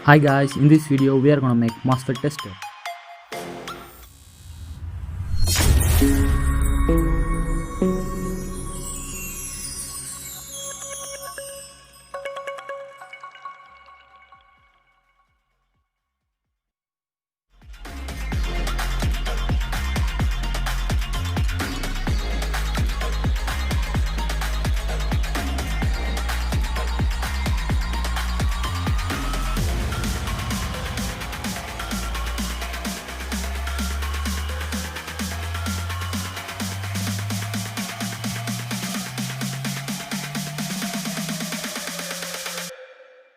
Hi guys, in this video we are gonna make MOSFET tester.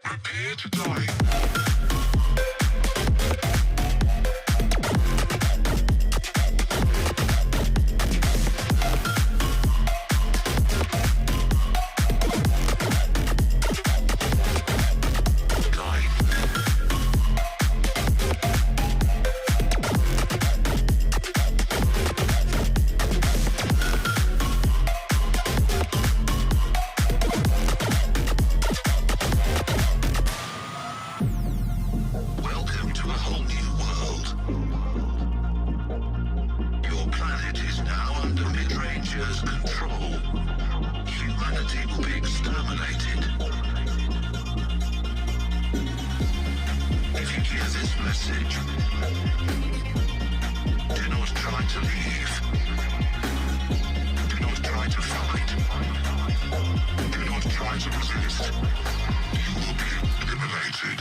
Prepare to die. Welcome to a whole new world. Your planet is now under mid-rangers' control. Humanity will be exterminated. If you hear this message, do not try to leave. Do not try to fight. Do not try to resist. You will be eliminated.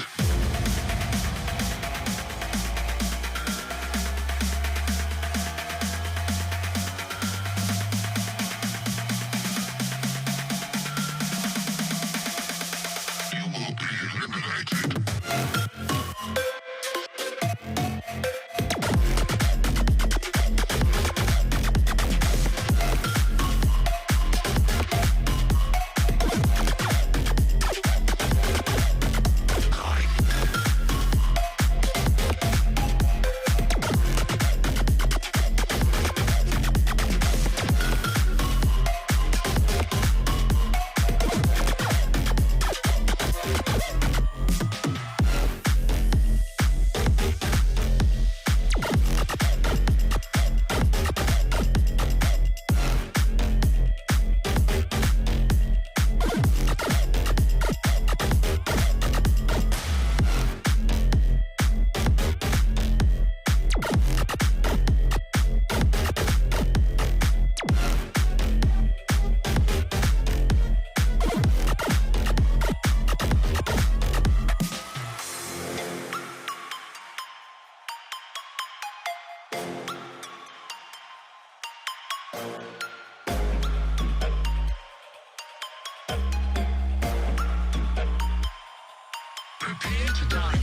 Prepare to die.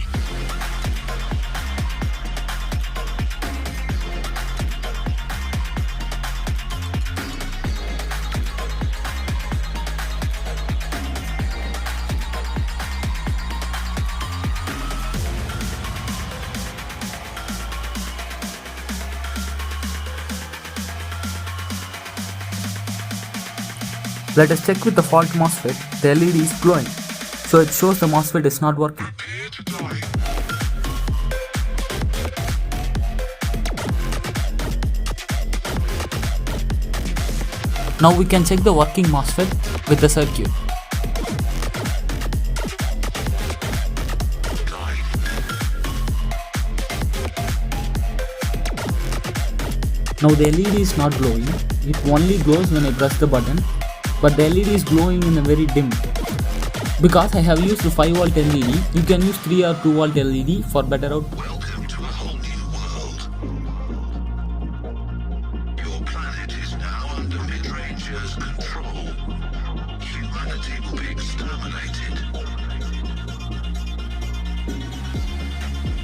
Let us check with the fault MOSFET. The LED is glowing, so it shows the MOSFET is not working. Prepare to die. Now we can check the working MOSFET with the circuit. Now the LED is not glowing. It only glows when I press the button, but the LED is glowing in a very dim. Because I have used 5V LED, you can use 3 or 2V LED for better output. Welcome to a whole new world. Your planet is now under mid-rangers' control. Humanity will be exterminated.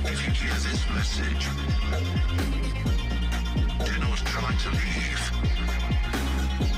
If you hear this message, do not try to leave.